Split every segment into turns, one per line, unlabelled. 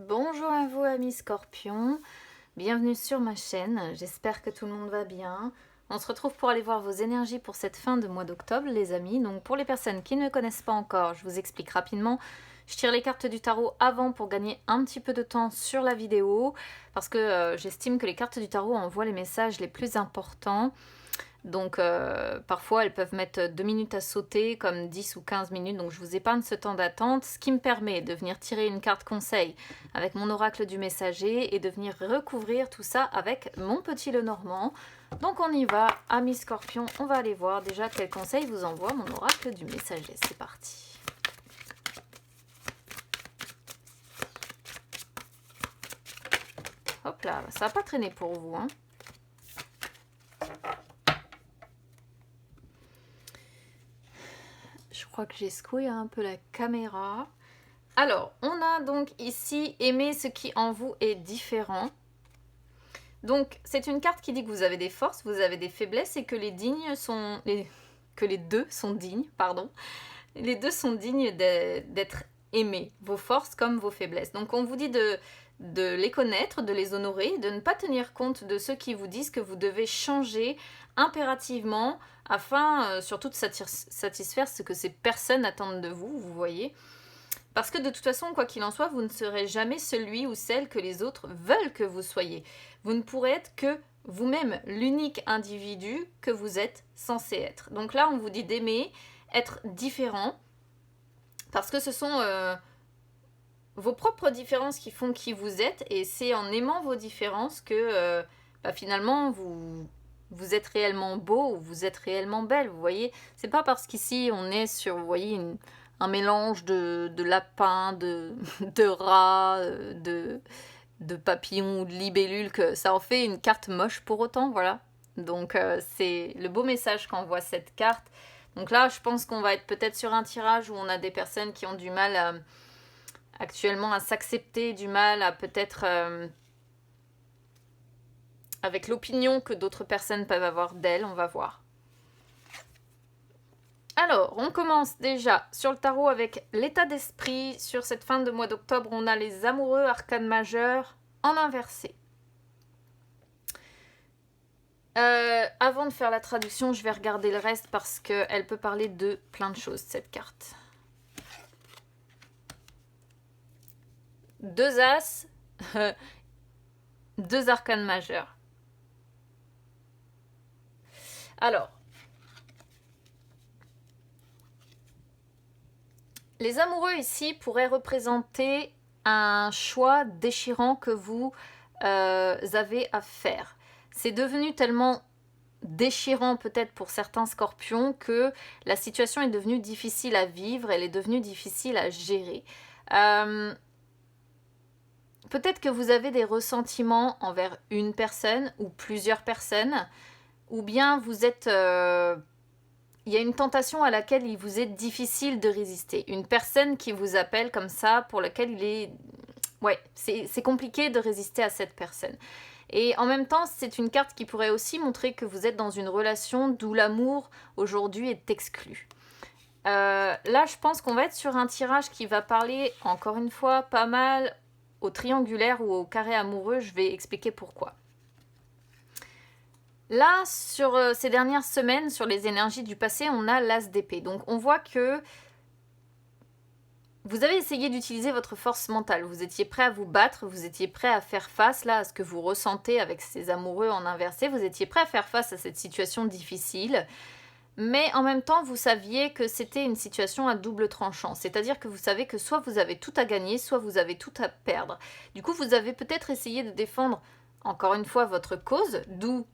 Bonjour à vous amis Scorpions, bienvenue sur ma chaîne, j'espère que tout le monde va bien. On se retrouve pour aller voir vos énergies pour cette fin de mois d'octobre les amis. Donc pour les personnes qui ne connaissent pas encore, je vous explique rapidement. Je tire les cartes du tarot avant pour gagner un petit peu de temps sur la vidéo parce que j'estime que les cartes du tarot envoient les messages les plus importants. Donc parfois elles peuvent mettre 2 minutes à sauter comme 10 ou 15 minutes, donc je vous épargne ce temps d'attente, ce qui me permet de venir tirer une carte conseil avec mon oracle du messager et de venir recouvrir tout ça avec mon petit Lenormand. Donc on y va, amis Scorpions, on va aller voir déjà quel conseil vous envoie mon oracle du messager. C'est parti. Hop là, ça va pas traîner pour vous, hein. Je crois que j'ai secoué un peu la caméra. Alors, on a donc ici aimer ce qui en vous est différent. Donc, c'est une carte qui dit que vous avez des forces, vous avez des faiblesses et que les dignes sont... que les deux sont dignes, pardon. Les deux sont dignes d'être aimés, vos forces comme vos faiblesses. Donc, on vous dit de les connaître, de les honorer, de ne pas tenir compte de ceux qui vous disent que vous devez changer impérativement afin surtout de satisfaire ce que ces personnes attendent de vous, vous voyez. Parce que de toute façon, quoi qu'il en soit, vous ne serez jamais celui ou celle que les autres veulent que vous soyez. Vous ne pourrez être que vous-même, l'unique individu que vous êtes censé être. Donc là, on vous dit d'aimer, être différent, parce que ce sont vos propres différences qui font qui vous êtes, et c'est en aimant vos différences que finalement vous êtes réellement beau ou vous êtes réellement belle, vous voyez. C'est pas parce qu'ici on est sur, vous voyez, un mélange de lapins, de rats, de papillons ou de libellules que ça en fait une carte moche pour autant, voilà. Donc c'est le beau message qu'envoie cette carte. Donc là, je pense qu'on va être peut-être sur un tirage où on a des personnes qui ont du mal actuellement à s'accepter, du mal à peut-être avec l'opinion que d'autres personnes peuvent avoir d'elles, on va voir. Alors, on commence déjà sur le tarot avec l'état d'esprit. Sur cette fin de mois d'octobre, on a les amoureux, arcane majeur, en inversé. Avant de faire la traduction, je vais regarder le reste parce qu'elle peut parler de plein de choses, cette carte. Deux as, deux arcanes majeurs. Alors, les amoureux ici pourraient représenter un choix déchirant que vous avez à faire. C'est devenu tellement déchirant peut-être pour certains scorpions que la situation est devenue difficile à vivre, elle est devenue difficile à gérer. Peut-être que vous avez des ressentiments envers une personne ou plusieurs personnes, ou bien vous êtes... il y a une tentation à laquelle il vous est difficile de résister. Une personne qui vous appelle comme ça, pour laquelle il est... Ouais, c'est compliqué de résister à cette personne. Et en même temps, c'est une carte qui pourrait aussi montrer que vous êtes dans une relation d'où l'amour aujourd'hui est exclu. Là, je pense qu'on va être sur un tirage qui va parler, encore une fois, pas mal au triangulaire ou au carré amoureux. Je vais expliquer pourquoi. Là, sur ces dernières semaines, sur les énergies du passé, on a l'as d'épée. Donc, on voit que vous avez essayé d'utiliser votre force mentale. Vous étiez prêt à vous battre, vous étiez prêt à faire face là à ce que vous ressentez avec ces amoureux en inversé. Vous étiez prêt à faire face à cette situation difficile. Mais en même temps, vous saviez que c'était une situation à double tranchant. C'est-à-dire que vous savez que soit vous avez tout à gagner, soit vous avez tout à perdre. Du coup, vous avez peut-être essayé de défendre, encore une fois, votre cause, d'où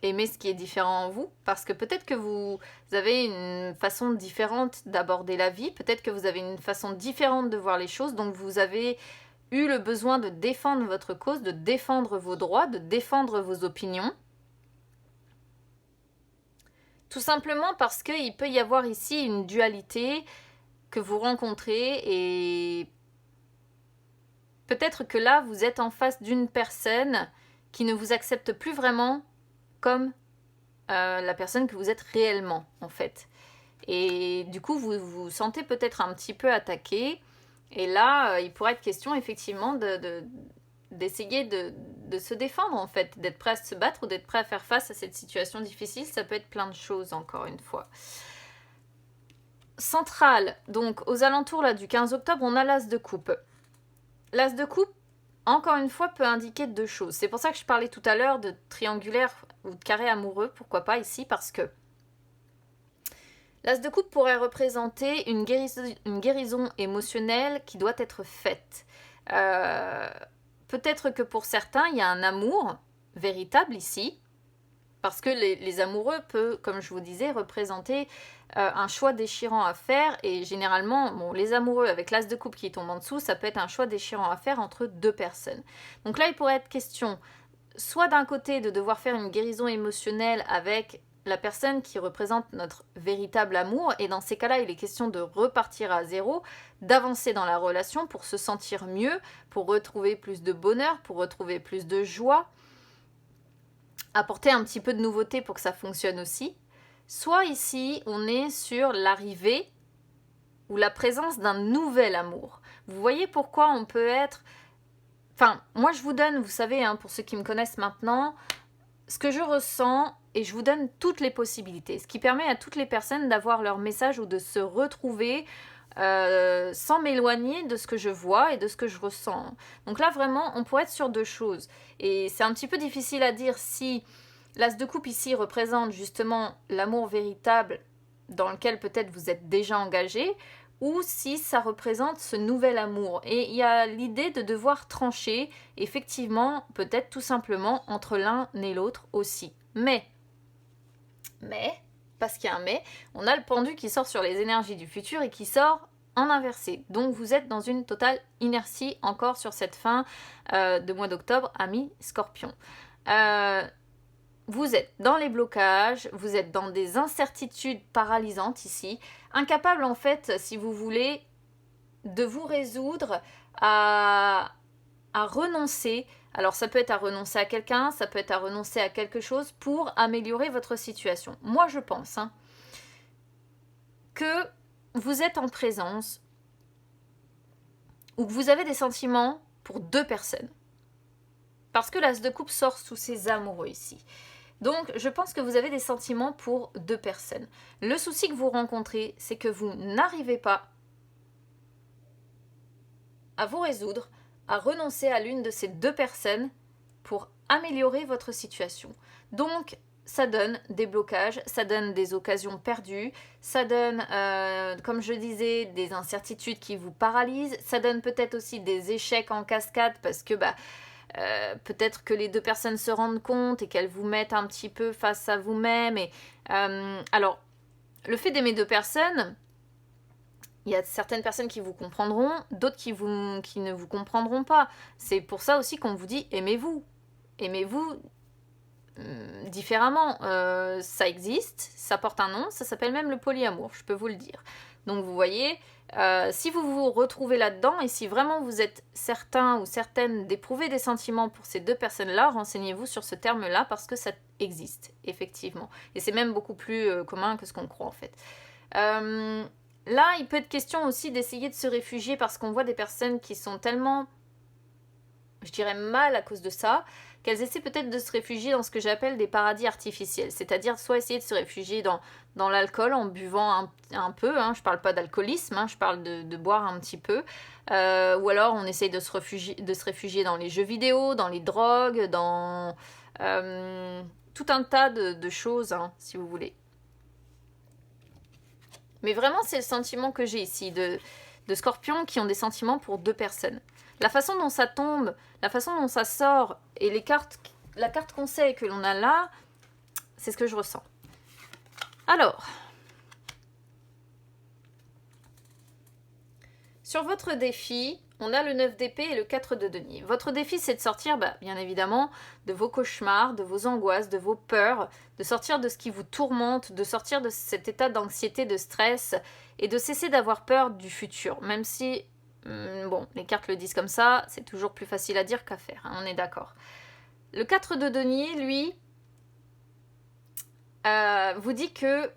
aimer ce qui est différent en vous, parce que peut-être que vous avez une façon différente d'aborder la vie, peut-être que vous avez une façon différente de voir les choses, donc vous avez eu le besoin de défendre votre cause, de défendre vos droits, de défendre vos opinions. Tout simplement parce qu'il peut y avoir ici une dualité que vous rencontrez et peut-être que là, vous êtes en face d'une personne qui ne vous accepte plus vraiment comme la personne que vous êtes réellement, en fait. Et du coup, vous vous sentez peut-être un petit peu attaqué Et là, il pourrait être question effectivement d'essayer de se défendre en fait, d'être prêt à se battre ou d'être prêt à faire face à cette situation difficile. Ça peut être plein de choses encore une fois. Centrale, donc aux alentours là, du 15 octobre, on a l'as de coupe. L'as de coupe, encore une fois, peut indiquer deux choses. C'est pour ça que je parlais tout à l'heure de triangulaire ou de carré amoureux, pourquoi pas ici, parce que l'as de coupe pourrait représenter une guérison émotionnelle qui doit être faite. Peut-être que pour certains, il y a un amour véritable ici, parce que les amoureux peuvent, comme je vous disais, représenter un choix déchirant à faire. Et généralement, bon, les amoureux avec l'as de coupe qui tombe en dessous, ça peut être un choix déchirant à faire entre deux personnes. Donc là, il pourrait être question, soit d'un côté, de devoir faire une guérison émotionnelle avec la personne qui représente notre véritable amour, et dans ces cas-là, il est question de repartir à zéro, d'avancer dans la relation pour se sentir mieux, pour retrouver plus de bonheur, pour retrouver plus de joie, apporter un petit peu de nouveauté pour que ça fonctionne aussi. Soit ici, on est sur l'arrivée ou la présence d'un nouvel amour. Vous voyez pourquoi on peut être... Enfin, moi je vous donne, vous savez, hein, pour ceux qui me connaissent maintenant, ce que je ressens, et je vous donne toutes les possibilités, ce qui permet à toutes les personnes d'avoir leur message ou de se retrouver sans m'éloigner de ce que je vois et de ce que je ressens. Donc là, vraiment, on pourrait être sur deux choses. Et c'est un petit peu difficile à dire si l'as de coupe ici représente justement l'amour véritable dans lequel peut-être vous êtes déjà engagé, ou si ça représente ce nouvel amour. Et il y a l'idée de devoir trancher, effectivement, peut-être tout simplement entre l'un et l'autre aussi. Mais, parce qu'il y a un mais, on a le pendu qui sort sur les énergies du futur et qui sort en inversé. Donc vous êtes dans une totale inertie encore sur cette fin de mois d'octobre, amis Scorpion. Vous êtes dans les blocages, vous êtes dans des incertitudes paralysantes ici, incapable en fait, si vous voulez, de vous résoudre à renoncer. Alors ça peut être à renoncer à quelqu'un, ça peut être à renoncer à quelque chose pour améliorer votre situation. Moi je pense que vous êtes en présence ou que vous avez des sentiments pour deux personnes. Parce que l'as de coupe sort sous ses amoureux ici. Donc, je pense que vous avez des sentiments pour deux personnes. Le souci que vous rencontrez, c'est que vous n'arrivez pas à vous résoudre, à renoncer à l'une de ces deux personnes pour améliorer votre situation. Donc, ça donne des blocages, ça donne des occasions perdues, ça donne, comme je disais, des incertitudes qui vous paralysent, ça donne peut-être aussi des échecs en cascade parce que peut-être que les deux personnes se rendent compte et qu'elles vous mettent un petit peu face à vous-même. Alors, le fait d'aimer deux personnes, il y a certaines personnes qui vous comprendront, d'autres qui ne vous comprendront pas. C'est pour ça aussi qu'on vous dit aimez-vous. Aimez-vous différemment. Ça existe, ça porte un nom, ça s'appelle même le polyamour, je peux vous le dire. Donc vous voyez, si vous vous retrouvez là-dedans et si vraiment vous êtes certain ou certaine d'éprouver des sentiments pour ces deux personnes-là, renseignez-vous sur ce terme-là parce que ça existe, effectivement. Et c'est même beaucoup plus commun que ce qu'on croit en fait. Là, il peut être question aussi d'essayer de se réfugier parce qu'on voit des personnes qui sont tellement, je dirais, mal à cause de ça, qu'elles essaient peut-être de se réfugier dans ce que j'appelle des paradis artificiels. C'est-à-dire soit essayer de se réfugier dans l'alcool en buvant un peu, je parle pas d'alcoolisme, je parle de boire un petit peu, ou alors on essaye de se réfugier dans les jeux vidéo, dans les drogues, dans tout un tas de choses, si vous voulez. Mais vraiment, c'est le sentiment que j'ai ici, de scorpions qui ont des sentiments pour deux personnes. La façon dont ça tombe, la façon dont ça sort, et la carte conseil que l'on a là, c'est ce que je ressens. Alors, sur votre défi, on a le 9 d'épée et le 4 de denier. Votre défi, c'est de sortir, bien évidemment, de vos cauchemars, de vos angoisses, de vos peurs, de sortir de ce qui vous tourmente, de sortir de cet état d'anxiété, de stress, et de cesser d'avoir peur du futur. Même si, bon, les cartes le disent comme ça, c'est toujours plus facile à dire qu'à faire, on est d'accord. Le 4 de denier, lui, vous dit que,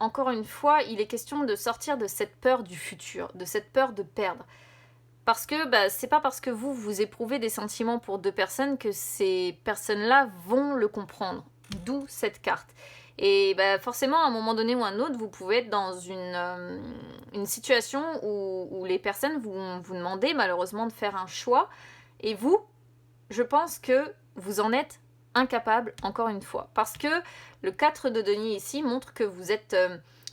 encore une fois, il est question de sortir de cette peur du futur, de cette peur de perdre. Parce que bah, c'est pas parce que vous éprouvez des sentiments pour deux personnes que ces personnes-là vont le comprendre. D'où cette carte. Et bah, forcément, à un moment donné ou un autre, vous pouvez être dans une situation où les personnes vous demandent malheureusement de faire un choix. Et vous, je pense que vous en êtes incapable, encore une fois. Parce que le 4 de denier ici montre que vous êtes...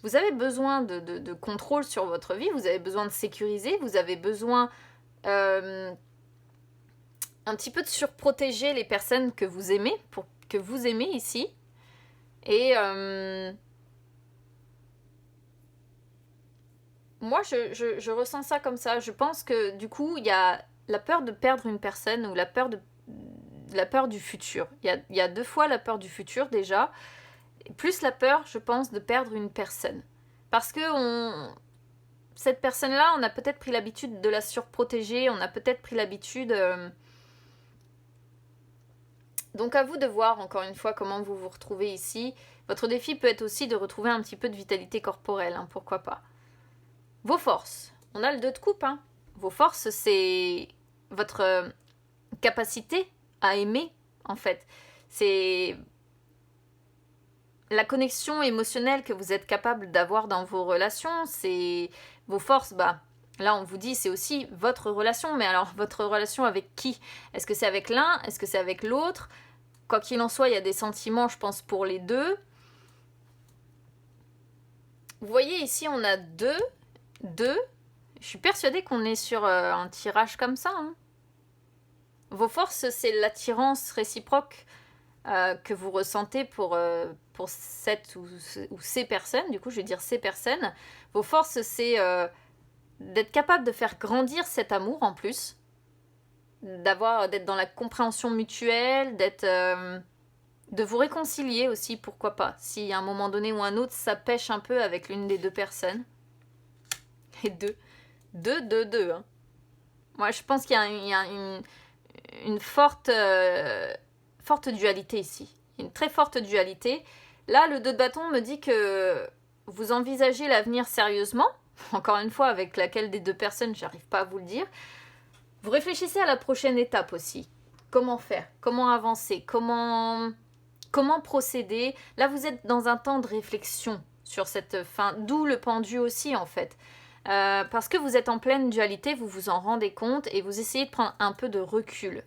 vous avez besoin de contrôle sur votre vie, vous avez besoin de sécuriser, vous avez besoin un petit peu de surprotéger les personnes que vous aimez, que vous aimez ici. Et moi, je ressens ça comme ça. Je pense que du coup, il y a la peur de perdre une personne ou la peur du futur. Il y a 2 fois la peur du futur déjà, plus la peur, je pense, de perdre une personne. Parce que cette personne-là, on a peut-être pris l'habitude de la surprotéger, on a peut-être pris l'habitude... Donc à vous de voir encore une fois comment vous vous retrouvez ici. Votre défi peut être aussi de retrouver un petit peu de vitalité corporelle, hein, pourquoi pas. Vos forces. On a le 2 de coupe. Hein. Vos forces, c'est votre capacité à aimer, en fait. C'est la connexion émotionnelle que vous êtes capable d'avoir dans vos relations. C'est vos forces, bah... Là, on vous dit, c'est aussi votre relation, mais alors, votre relation avec qui? Est-ce que c'est avec l'un? Est-ce que c'est avec l'autre? Quoi qu'il en soit, il y a des sentiments, je pense, pour les deux. Vous voyez, ici, on a 2. Je suis persuadée qu'on est sur un tirage comme ça. Hein. Vos forces, c'est l'attirance réciproque que vous ressentez pour cette ou ces personnes. Du coup, je vais dire ces personnes. Vos forces, c'est... d'être capable de faire grandir cet amour en plus, d'être dans la compréhension mutuelle, de vous réconcilier aussi, pourquoi pas, si à un moment donné ou un autre ça pêche un peu avec l'une des 2 personnes. Et 2. Hein. Moi je pense qu'il y a une forte dualité ici, une très forte dualité. Là le 2 de bâton me dit que vous envisagez l'avenir sérieusement. Encore une fois, avec laquelle des 2 personnes, j'arrive pas à vous le dire. Vous réfléchissez à la prochaine étape aussi. Comment faire? Comment avancer? Comment procéder? Là, vous êtes dans un temps de réflexion sur cette fin, d'où le pendu aussi, en fait. Parce que vous êtes en pleine dualité, vous vous en rendez compte et vous essayez de prendre un peu de recul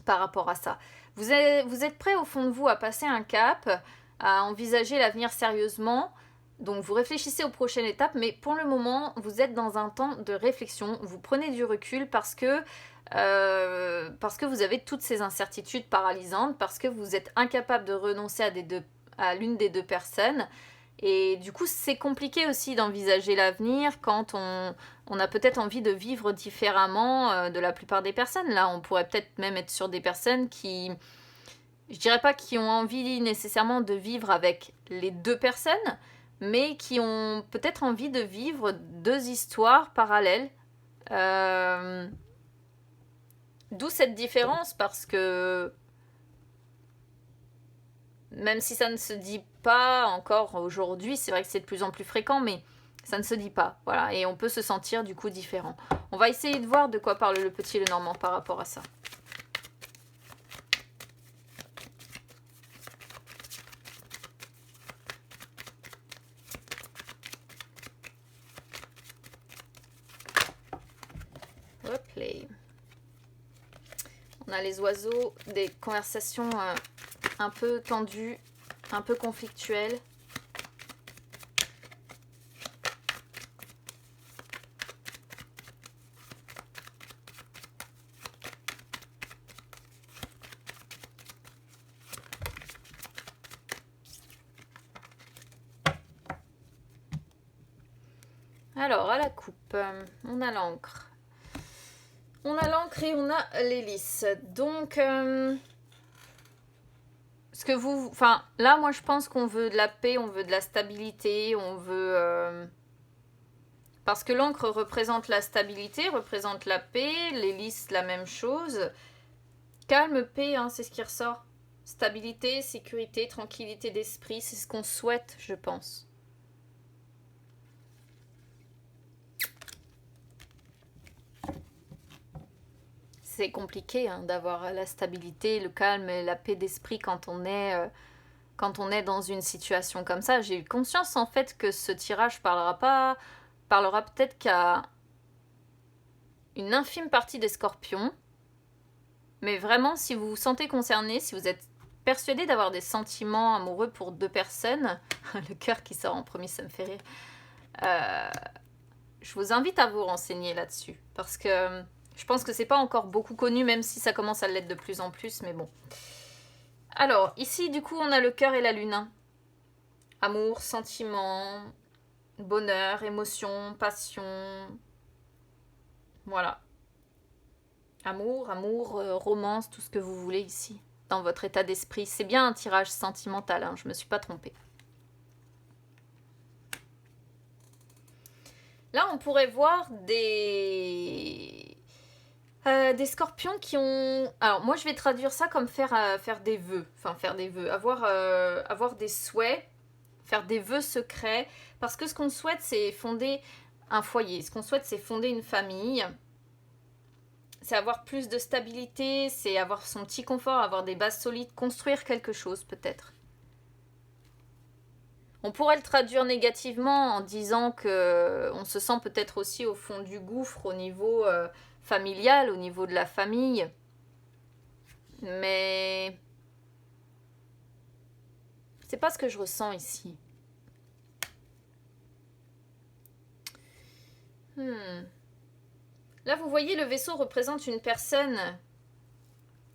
par rapport à ça. Vous êtes prêt au fond de vous à passer un cap, à envisager l'avenir sérieusement. Donc vous réfléchissez aux prochaines étapes, mais pour le moment, vous êtes dans un temps de réflexion. Vous prenez du recul parce que vous avez toutes ces incertitudes paralysantes, parce que vous êtes incapable de renoncer à l'une des 2 personnes. Et du coup, c'est compliqué aussi d'envisager l'avenir quand on a peut-être envie de vivre différemment de la plupart des personnes. Là, on pourrait peut-être même être sur des personnes qui... Je dirais pas qui ont envie nécessairement de vivre avec les 2 personnes, mais qui ont peut-être envie de vivre 2 histoires parallèles. D'où cette différence, parce que même si ça ne se dit pas encore aujourd'hui, c'est vrai que c'est de plus en plus fréquent, mais ça ne se dit pas. Voilà, et on peut se sentir du coup différent. On va essayer de voir de quoi parle le petit Lenormand par rapport à ça. On a les oiseaux, des conversations un peu tendues, un peu conflictuelles. Alors, à la coupe, on a l'encre. On a l'encre et on a l'hélice. Donc, ce que vous... Enfin, là, moi, je pense qu'on veut de la paix, on veut de la stabilité, on veut... Parce que l'encre représente la stabilité, représente la paix, l'hélice, la même chose. Calme, paix, hein, c'est ce qui ressort. Stabilité, sécurité, tranquillité d'esprit, c'est ce qu'on souhaite, je pense. c'est compliqué hein, d'avoir la stabilité, le calme et la paix d'esprit quand on est dans une situation comme ça. J'ai eu conscience en fait que ce tirage parlera peut-être qu'à une infime partie des scorpions. Mais vraiment, si vous vous sentez concerné, si vous êtes persuadé d'avoir des sentiments amoureux pour deux personnes, le cœur qui sort en premier, ça me fait rire. Je vous invite à vous renseigner là-dessus. Parce que je pense que c'est pas encore beaucoup connu, même si ça commence à l'être de plus en plus, mais bon. Alors, ici, du coup, on a le cœur et la lune. Amour, sentiment, bonheur, émotion, passion. Voilà. Amour, romance, tout ce que vous voulez ici, dans votre état d'esprit. C'est bien un tirage sentimental, hein, je me suis pas trompée. Là, on pourrait voir des scorpions qui ont... Alors, moi, je vais traduire ça comme faire des vœux. Enfin, faire des vœux. Avoir des souhaits, faire des vœux secrets. Parce que ce qu'on souhaite, c'est fonder un foyer. Ce qu'on souhaite, c'est fonder une famille. C'est avoir plus de stabilité, c'est avoir son petit confort, avoir des bases solides, construire quelque chose peut-être. On pourrait le traduire négativement en disant que on se sent peut-être aussi au fond du gouffre au niveau familial, au niveau de la famille. Mais c'est pas ce que je ressens ici. Là, vous voyez, le vaisseau représente une personne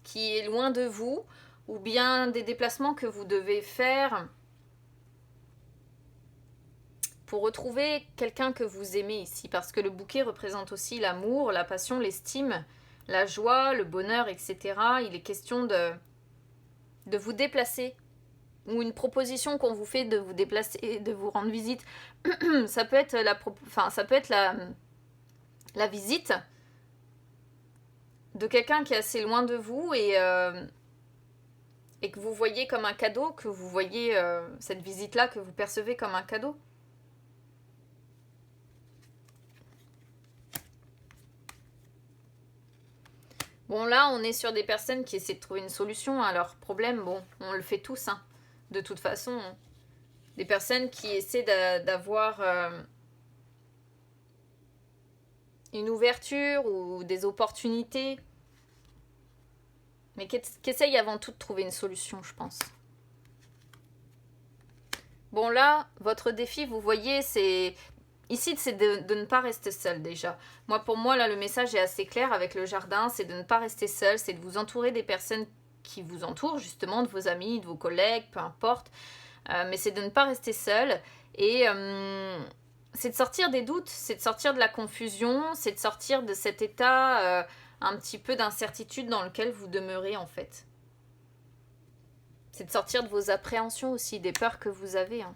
qui est loin de vous, ou bien des déplacements que vous devez faire pour retrouver quelqu'un que vous aimez ici, parce que le bouquet représente aussi l'amour, la passion, l'estime, la joie, le bonheur, etc. Il est question de vous déplacer, ou une proposition qu'on vous fait de vous déplacer, de vous rendre visite. Ça peut être la visite de quelqu'un qui est assez loin de vous et que vous voyez comme un cadeau, que vous voyez cette visite-là, que vous percevez comme un cadeau. Bon, là, on est sur des personnes qui essaient de trouver une solution à leurs problèmes. Bon, on le fait tous, hein, de toute façon. Des personnes qui essaient d'avoir une ouverture ou des opportunités, mais qui essayent avant tout de trouver une solution, je pense. Bon, là, votre défi, vous voyez, c'est... Ici, c'est de ne pas rester seul déjà. Pour moi, là, le message est assez clair avec le jardin, c'est de ne pas rester seul, c'est de vous entourer des personnes qui vous entourent, justement, de vos amis, de vos collègues, peu importe. Mais c'est de ne pas rester seul. Et c'est de sortir des doutes, c'est de sortir de la confusion, c'est de sortir de cet état un petit peu d'incertitude dans lequel vous demeurez, en fait. C'est de sortir de vos appréhensions aussi, des peurs que vous avez, hein.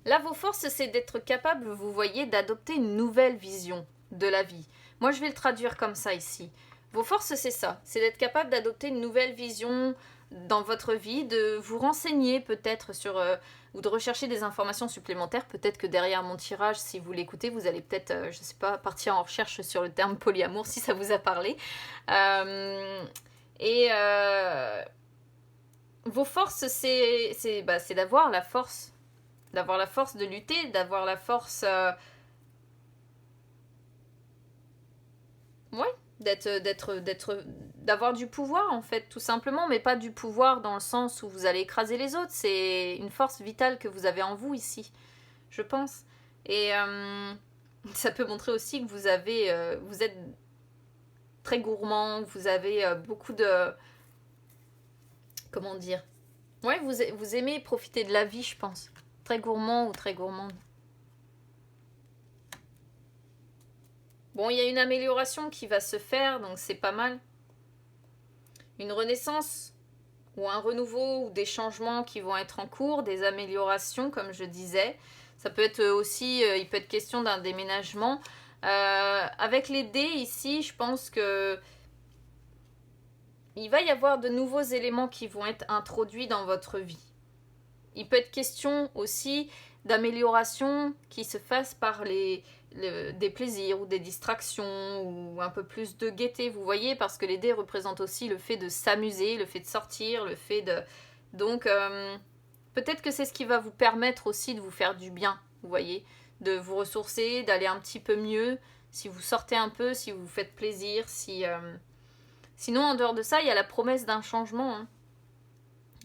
Là, vos forces, c'est d'être capable, vous voyez, d'adopter une nouvelle vision de la vie. Moi, je vais le traduire comme ça ici. Vos forces, c'est ça. C'est d'être capable d'adopter une nouvelle vision dans votre vie, de vous renseigner peut-être sur... ou de rechercher des informations supplémentaires. Peut-être que derrière mon tirage, si vous l'écoutez, vous allez peut-être, je sais pas, partir en recherche sur le terme polyamour, si ça vous a parlé. Vos forces, c'est d'avoir la force. D'avoir la force de lutter, d'avoir la force... d'avoir du pouvoir en fait, tout simplement, mais pas du pouvoir dans le sens où vous allez écraser les autres. C'est une force vitale que vous avez en vous ici, je pense. Et ça peut montrer aussi que vous êtes très gourmand, vous avez beaucoup de... Comment dire? Ouais, vous aimez profiter de la vie, je pense. Très gourmand ou très gourmande. Bon, il y a une amélioration qui va se faire, donc c'est pas mal. Une renaissance ou un renouveau ou des changements qui vont être en cours, des améliorations, comme je disais. Ça peut être aussi, il peut être question d'un déménagement. Avec les dés ici, je pense que il va y avoir de nouveaux éléments qui vont être introduits dans votre vie. Il peut être question aussi d'amélioration qui se fasse par des plaisirs ou des distractions ou un peu plus de gaieté, vous voyez, parce que les dés représentent aussi le fait de s'amuser, le fait de sortir, le fait de... Donc, peut-être que c'est ce qui va vous permettre aussi de vous faire du bien, vous voyez, de vous ressourcer, d'aller un petit peu mieux, si vous sortez un peu, si vous vous faites plaisir, si... Sinon, en dehors de ça, il y a la promesse d'un changement, hein.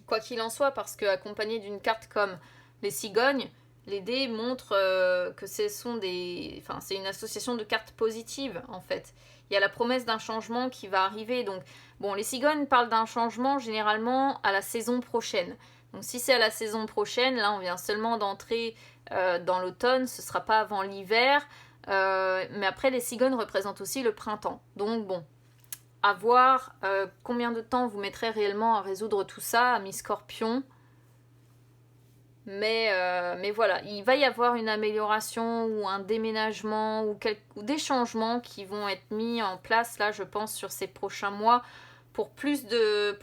Quoi qu'il en soit, parce que accompagné d'une carte comme les cigognes, les dés montrent que ce sont enfin, c'est une association de cartes positives, en fait. Il y a la promesse d'un changement qui va arriver. Donc, bon, les cigognes parlent d'un changement généralement à la saison prochaine. Donc, si c'est à la saison prochaine, là, on vient seulement d'entrer dans l'automne, ce ne sera pas avant l'hiver. Mais après, les cigognes représentent aussi le printemps. Donc, bon, à voir combien de temps vous mettrez réellement à résoudre tout ça, amis Scorpion. Mais voilà, il va y avoir une amélioration ou un déménagement ou des changements qui vont être mis en place, là, je pense, sur ces prochains mois pour plus de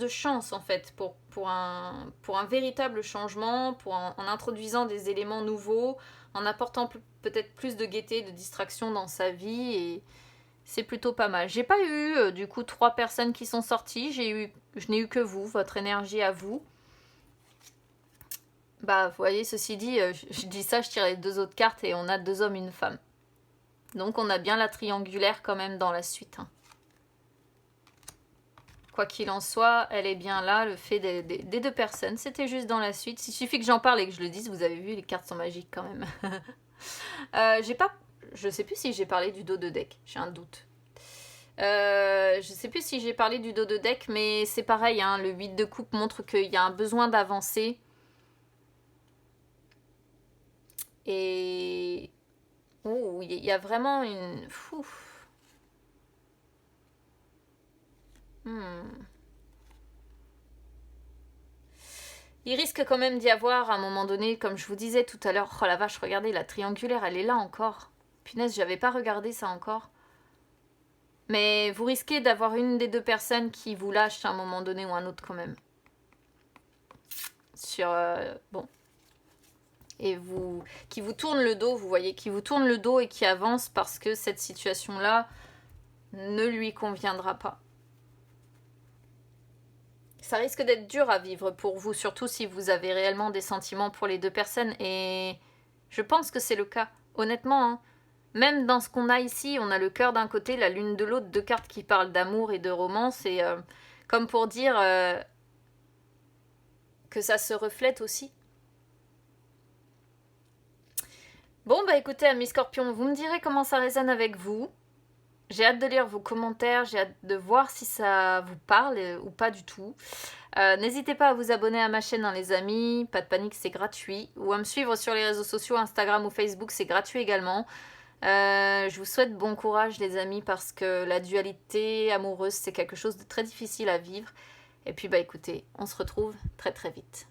chance, en fait, pour un véritable changement, en introduisant des éléments nouveaux, en apportant peut-être plus de gaieté, de distraction dans sa vie, et c'est plutôt pas mal. J'ai pas eu, du coup, 3 personnes qui sont sorties, je n'ai eu que vous, votre énergie à vous. Bah, vous voyez, ceci dit, je dis ça, je tire les 2 autres cartes et on a 2 hommes, une femme. Donc on a bien la triangulaire quand même dans la suite, hein. Quoi qu'il en soit, elle est bien là, le fait des 2 personnes. C'était juste dans la suite. Il suffit que j'en parle et que je le dise, vous avez vu, les cartes sont magiques quand même. Je sais plus si j'ai parlé du dos de deck, j'ai un doute. Je sais plus si j'ai parlé du dos de deck, mais c'est pareil, hein, le 8 de coupe montre qu'il y a un besoin d'avancer. Et... oh, il y a vraiment une... Il risque quand même d'y avoir à un moment donné, comme je vous disais tout à l'heure. Oh la vache, regardez, la triangulaire, elle est là encore. Punaise, j'avais pas regardé ça encore. Mais vous risquez d'avoir une des 2 personnes qui vous lâche à un moment donné ou un autre quand même. Bon. Et qui vous tourne le dos, vous voyez, qui vous tourne le dos et qui avance parce que cette situation-là ne lui conviendra pas. Ça risque d'être dur à vivre pour vous, surtout si vous avez réellement des sentiments pour les 2 personnes. Et je pense que c'est le cas, honnêtement, hein. Même dans ce qu'on a ici, on a le cœur d'un côté, la lune de l'autre, 2 cartes qui parlent d'amour et de romance. Et comme pour dire que ça se reflète aussi. Bon, bah écoutez, amis Scorpions, vous me direz comment ça résonne avec vous. J'ai hâte de lire vos commentaires, j'ai hâte de voir si ça vous parle ou pas du tout. N'hésitez pas à vous abonner à ma chaîne, hein, les amis, pas de panique, c'est gratuit. Ou à me suivre sur les réseaux sociaux, Instagram ou Facebook, c'est gratuit également. Je vous souhaite bon courage, les amis, parce que la dualité amoureuse, c'est quelque chose de très difficile à vivre. Et puis, bah écoutez, on se retrouve très très vite.